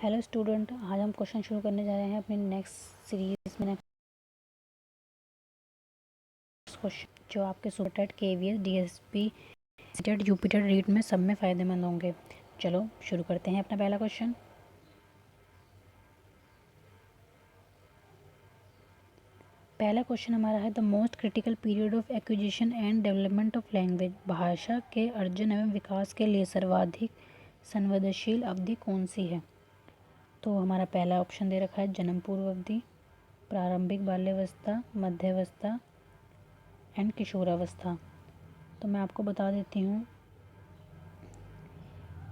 Hello student, आज हम question शुरू करने जा रहे हैं अपनी नेक्स्ट सीरीज में। नेक्स्ट क्वेश्चन जो आपके super KVS DSP CTET UPTET REET में सब में फ़ायदेमंद होंगे। चलो शुरू करते हैं अपना पहला क्वेश्चन। पहला क्वेश्चन हमारा है the most critical period of acquisition and development of language. भाषा के अर्जन एवं विकास के लिए सर्वाधिक संवेदनशील अवधि कौन सी है? तो हमारा पहला ऑप्शन दे रखा है जन्म पूर्व अवधि, प्रारंभिक बाल्यावस्था, मध्यावस्था एंड किशोरावस्था। तो मैं आपको बता देती हूँ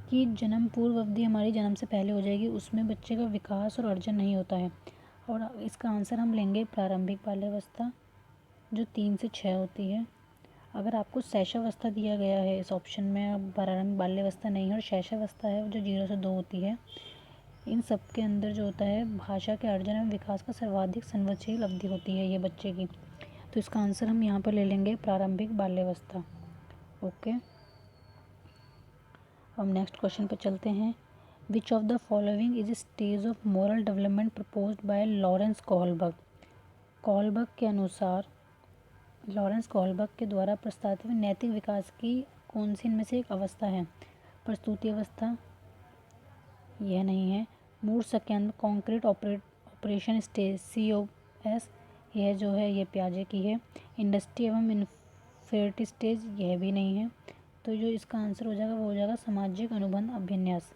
कि जन्म पूर्व अवधि हमारी जन्म से पहले हो जाएगी, उसमें बच्चे का विकास और अर्जन नहीं होता है। और इसका आंसर हम लेंगे प्रारंभिक बाल्यावस्था जो 3 से 6 होती है। अगर आपको शैशवावस्था दिया गया है इस ऑप्शन में, अब प्रारंभिक बाल्यावस्था नहीं है और शैशवावस्था है जो 0 से 2 होती है, इन सब के अंदर जो होता है भाषा के अर्जन एवं विकास का सर्वाधिक संवेदनशील अवधि होती है ये बच्चे की। तो इसका आंसर हम यहाँ पर ले लेंगे प्रारंभिक बाल्यावस्था। ओके, हम नेक्स्ट क्वेश्चन पर चलते हैं। विच of the following is stage of moral development proposed by Lawrence Kohlberg. Kohlberg के अनुसार लॉरेंस कोहलबर्ग के द्वारा प्रस्तावित नैतिक विकास की कौन सी इनमें से एक अवस्था है? प्रस्तुति अवस्था, यह नहीं है। मूर्त संकेंद्र कॉन्क्रीट ऑपरेशन स्टेज COS, यह जो है ये प्याजे की है। इंडस्ट्री एवं इन्फेरिटी स्टेज, यह भी नहीं है। तो जो इसका आंसर हो जाएगा वो हो जाएगा सामाजिक अनुबंध अभिन्यास।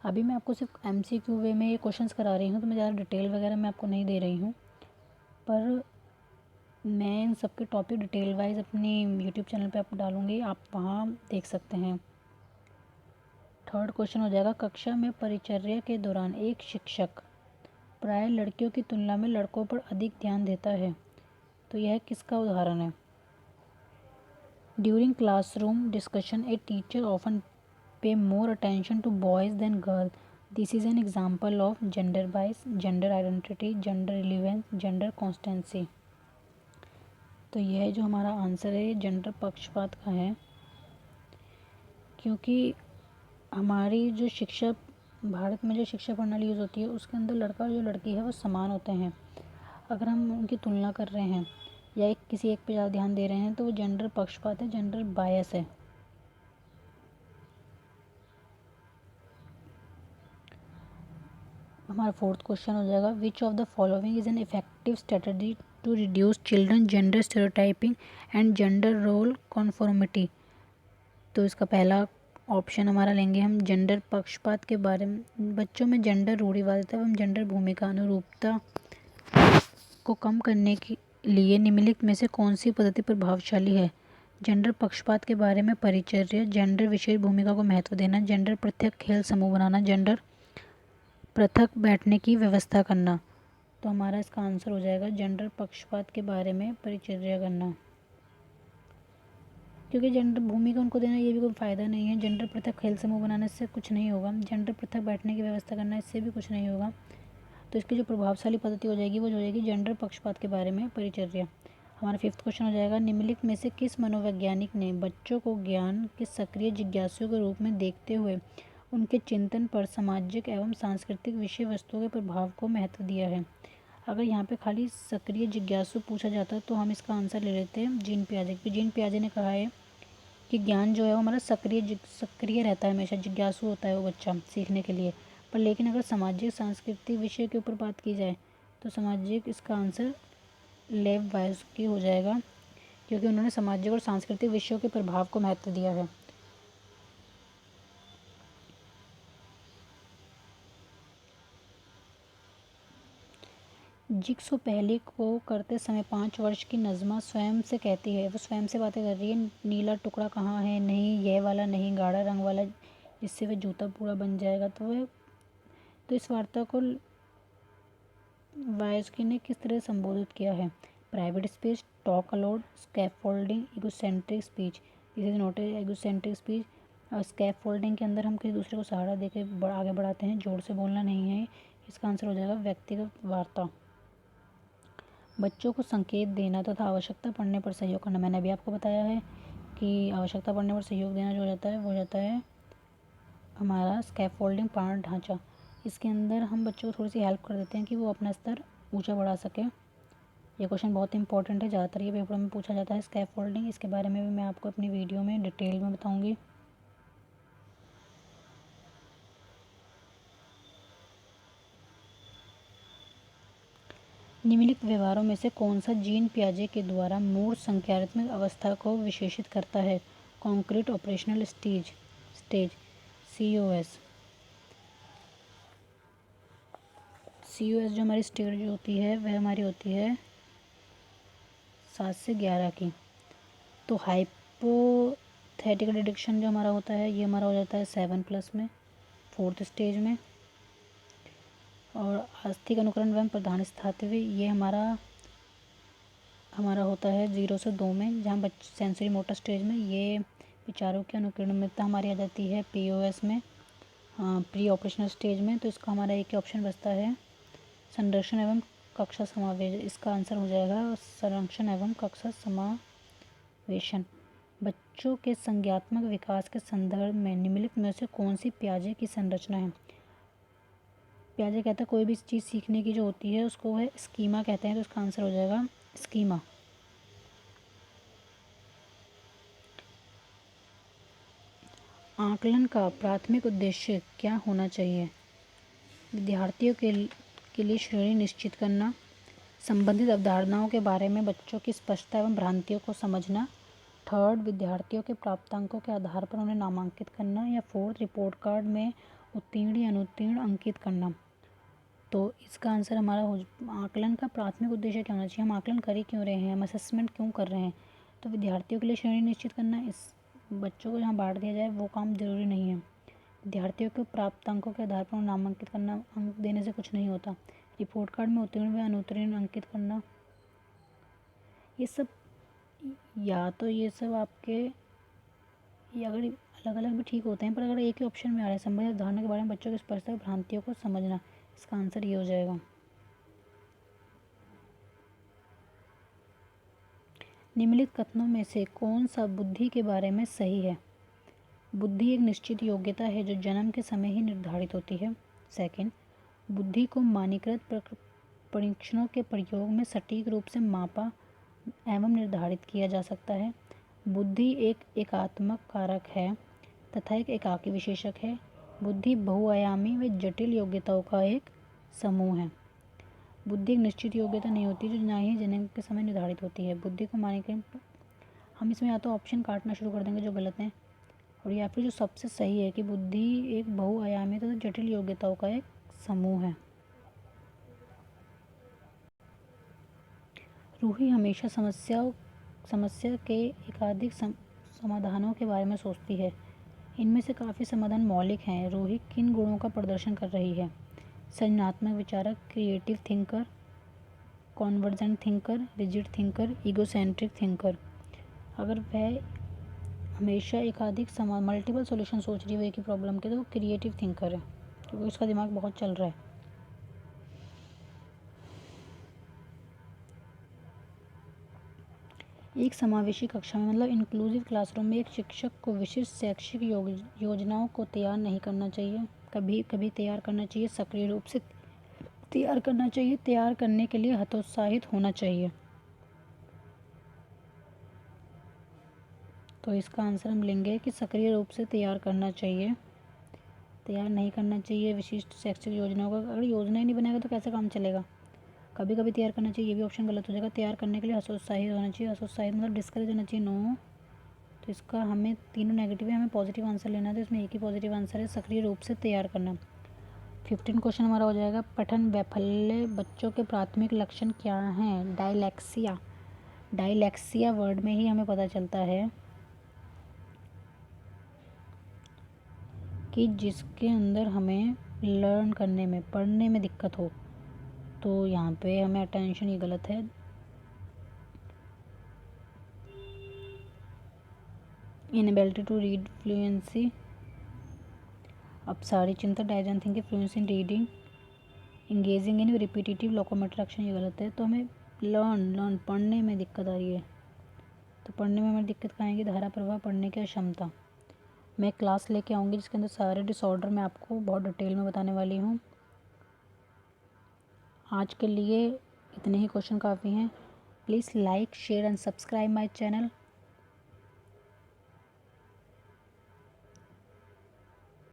अभी मैं आपको सिर्फ MCQ वे में ये क्वेश्चंस करा रही हूँ, तो मैं ज़्यादा डिटेल वगैरह मैं आपको नहीं दे रही हूँ, पर मैं इन सब के टॉपिक डिटेल वाइज अपनी यूट्यूब चैनल पे आप डालूँगी, आप वहाँ देख सकते हैं। थर्ड क्वेश्चन हो जाएगा कक्षा में परिचर्या के दौरान एक शिक्षक प्राय लड़कियों की तुलना में लड़कों पर अधिक ध्यान देता है, तो यह किसका उदाहरण है? During classroom discussion a teacher often pay more attention to boys than girl. This is an example of gender bias, gender identity, gender relevance, gender constancy. तो यह जो हमारा आंसर है ये जेंडर पक्षपात का है, क्योंकि हमारी जो शिक्षा भारत में जो शिक्षा प्रणाली यूज़ होती है उसके अंदर लड़का और जो लड़की है वो समान होते हैं। अगर हम उनकी तुलना कर रहे हैं या किसी एक पे ज़्यादा ध्यान दे रहे हैं तो वो जेंडर पक्षपात है, जेंडर बायस है। हमारा फोर्थ क्वेश्चन हो जाएगा which of the following is an effective strategy to reduce children gender stereotyping and gender role conformity. तो इसका पहला ऑप्शन हमारा लेंगे हम जेंडर पक्षपात के बारे में। बच्चों में जेंडर रूढ़िवादिता एवं जेंडर भूमिका अनुरूपता को कम करने के लिए निम्नलिखित में से कौन सी पद्धति प्रभावशाली है? जेंडर पक्षपात के बारे में परिचर्या, जेंडर विशेष भूमिका को महत्व देना, जेंडर पृथक खेल समूह बनाना, जेंडर पृथक बैठने की व्यवस्था करना। तो हमारा इसका आंसर हो जाएगा जेंडर पक्षपात के बारे में परिचर्या करना, क्योंकि जेंडर भूमिका उनको देना ये भी कोई फ़ायदा नहीं है। जेंडर पृथक खेल समूह बनाने से कुछ नहीं होगा, जेंडर पृथक बैठने की व्यवस्था करना इससे भी कुछ नहीं होगा। तो इसकी जो प्रभावशाली पद्धति हो जाएगी वो हो जाएगी जेंडर पक्षपात के बारे में परिचर्या। हमारा फिफ्थ क्वेश्चन हो जाएगा निम्नलिखित में से किस मनोवैज्ञानिक ने बच्चों को ज्ञान के सक्रिय जिज्ञासुओं के रूप में देखते हुए उनके चिंतन पर सामाजिक एवं सांस्कृतिक विषय वस्तुओं के प्रभाव को महत्व दिया है? अगर यहाँ पे खाली सक्रिय जिज्ञासु पूछा जाता तो हम इसका आंसर ले लेते हैं जीन पियाजे, क्योंकि जीन पियाजे ने कहा है कि ज्ञान जो है वो हमारा सक्रिय रहता है, हमेशा जिज्ञासु होता है वो बच्चा सीखने के लिए। पर लेकिन अगर सामाजिक सांस्कृतिक विषय के ऊपर बात की जाए तो सामाजिक इसका आंसर लेव वायस्की हो जाएगा, क्योंकि उन्होंने सामाजिक और सांस्कृतिक विषयों के प्रभाव को महत्व दिया है। जिक्सो पहले को करते समय 5 वर्ष की नज़मा स्वयं से कहती है, वो स्वयं से बातें कर रही है, नीला टुकड़ा कहाँ है, नहीं यह वाला नहीं, गाढ़ा रंग वाला जिससे वह जूता पूरा बन जाएगा। तो इस वार्ता को वायस्की ने किस तरह संबोधित किया है? Private speech, talk allowed, scaffolding, egocentric speech. This is not a egocentric speech. और स्कैफोल्डिंग के अंदर हम किसी दूसरे को सहारा देकर आगे बढ़ाते हैं, जोर से बोलना नहीं है। इसका आंसर हो जाएगा व्यक्तिगत वार्ता। बच्चों को संकेत देना तथा आवश्यकता पड़ने पर सहयोग करना। मैंने अभी आपको बताया है कि आवश्यकता पड़ने पर सहयोग देना जो हो जाता है वो हो जाता है हमारा स्कैफोल्डिंग प्राण ढांचा। इसके अंदर हम बच्चों को थोड़ी सी हेल्प कर देते हैं कि वो अपना स्तर ऊंचा बढ़ा सके। ये क्वेश्चन बहुत इंपॉर्टेंट है, ज़्यादातर ये पेपर में पूछा जाता है स्कैफोल्डिंग। इसके बारे में भी मैं आपको अपनी वीडियो में डिटेल में बताऊँगी। निम्नलिखित व्यवहारों में से कौन सा जीन पियाजे के द्वारा मूल संज्ञानात्मक अवस्था को विशेषित करता है? Concrete operational stage COS। COS जो हमारी स्टेज जो होती है वह हमारी होती है 7 से 11 की। तो हाइपोथेटिकल डिडक्शन जो हमारा होता है ये हमारा हो जाता है 7+ में, 4th स्टेज में। और आस्तिक अनुकरण एवं प्रधान स्थायित्व ये हमारा होता है 0 से 2 में, जहाँ बच्चे सेंसरी मोटर स्टेज में। ये विचारों की अनुकीर्णता हमारी आ जाती है POS में, प्री ऑपरेशनल स्टेज में। तो इसका हमारा एक ही ऑप्शन बचता है संरक्षण एवं कक्षा समावेश। इसका आंसर हो जाएगा संरक्षण एवं कक्षा समावेशन। बच्चों के संज्ञानात्मक विकास के संदर्भ में निम्नलिखित में से कौन सी पियाजे की संरचना है? पियाजे कहता है कोई भी चीज़ सीखने की जो होती है उसको वह स्कीमा कहते हैं। तो इसका आंसर हो जाएगा स्कीमा। आकलन का प्राथमिक उद्देश्य क्या होना चाहिए? विद्यार्थियों के लिए श्रेणी निश्चित करना, संबंधित अवधारणाओं के बारे में बच्चों की स्पष्टता एवं भ्रांतियों को समझना। 3rd, विद्यार्थियों के प्राप्तांकों के आधार पर उन्हें नामांकित करना। या 4th, रिपोर्ट कार्ड में उत्तीर्ण या अनुत्तीर्ण अंकित करना। तो इसका आंसर हमारा आकलन का प्राथमिक उद्देश्य क्या होना चाहिए? हम आकलन कर ही क्यों रहे हैं, हम असेसमेंट क्यों कर रहे हैं? तो विद्यार्थियों के लिए श्रेणी निश्चित करना, इस बच्चों को जहाँ बांट दिया जाए वो काम जरूरी नहीं है। विद्यार्थियों को प्राप्तांकों के आधार पर नामांकित करना, अंक देने से कुछ नहीं होता। रिपोर्ट कार्ड में उत्तीर्ण व अनुत्तीर्ण अंकित करना, ये सब ये सब आपके अगर अलग अलग भी ठीक होते हैं, पर अगर एक ही ऑप्शन में आ रहा है संबंधित अवधारणा के बारे में बच्चों की स्पष्टता भ्रांतियों को समझना, इसका आंसर ये हो जाएगा। निम्नलिखित कथनों में से कौन सा बुद्धि के बारे में सही है? बुद्धि एक निश्चित योग्यता है जो जन्म के समय ही निर्धारित होती है। 2nd, बुद्धि को मानकीकृत परीक्षणों के प्रयोग में सटीक रूप से मापा एवं निर्धारित किया जा सकता है। बुद्धि एक एकात्मक कारक है तथा एक एकाकी विशेषक है। बुद्धि बहुआयामी व जटिल योग्यताओं का एक समूह है। बुद्धि एक निश्चित योग्यता नहीं होती जो ना ही जन्म के समय निर्धारित होती है। बुद्धि को मानकीकृत, हम इसमें या तो ऑप्शन काटना शुरू कर देंगे जो गलत हैं, और या फिर जो सबसे सही है कि बुद्धि एक बहुआयामी तथा जटिल योग्यताओं का एक समूह है। रूही हमेशा समस्या के एकाधिक समाधानों के बारे में सोचती है। इनमें से काफ़ी समाधान मौलिक हैं। रूही किन गुणों का प्रदर्शन कर रही है? सृजनात्मक विचारक, creative thinker, convergent thinker, rigid thinker, egocentric thinker. अगर वह हमेशा एकाधिक मल्टीपल सॉल्यूशन सोच रही है एक ही प्रॉब्लम के, तो वो क्रिएटिव थिंकर है क्योंकि उसका दिमाग बहुत चल रहा है। एक समावेशी कक्षा में मतलब इंक्लूसिव क्लासरूम में एक शिक्षक को विशिष्ट शैक्षिक योजनाओं को तैयार नहीं करना चाहिए, कभी कभी तैयार करना चाहिए, सक्रिय रूप से तैयार करना चाहिए, तैयार करने के लिए हतोत्साहित होना चाहिए। तो इसका आंसर हम लेंगे कि सक्रिय रूप से तैयार करना चाहिए, तैयार नहीं करना चाहिए विशिष्ट शैक्षिक योजनाओं का। अगर योजना ही नहीं बनेगा तो कैसे काम चलेगा? कभी कभी तैयार करना चाहिए, ये भी ऑप्शन गलत हो जाएगा। तैयार करने के लिए हतोत्साहित होना चाहिए, हतोत्साहित मतलब डिस्करेज होना चाहिए, नो। तो इसका हमें तीनों नेगेटिव है, हमें पॉजिटिव आंसर लेना है, तो इसमें एक ही पॉजिटिव आंसर है, सक्रिय रूप से तैयार करना। 15 क्वेश्चन हमारा हो जाएगा, पठन वैफल्य बच्चों के प्राथमिक लक्षण क्या हैं? डायलैक्सिया वर्ड में ही हमें पता चलता है कि जिसके अंदर हमें लर्न करने में, पढ़ने में दिक्कत हो। तो यहाँ पे हमें अटेंशन, ये गलत है। इनएबिलिटी टू रीड, फ्लुएंसी, अपसारी चिंता, divergent thinking, fluency in reading, engaging in repetitive locomotor action, ये गलत है। तो हमें लर्न पढ़ने में दिक्कत आ रही है, तो पढ़ने में हमें दिक्कत कहाँ आएगी? धारा प्रवाह, पढ़ने की अक्षमता। मैं क्लास लेके आऊँगी जिसके अंदर सारे डिसऑर्डर मैं आपको बहुत डिटेल में बताने वाली हूँ। आज के लिए इतने ही क्वेश्चन काफ़ी हैं। Please like share and subscribe my channel.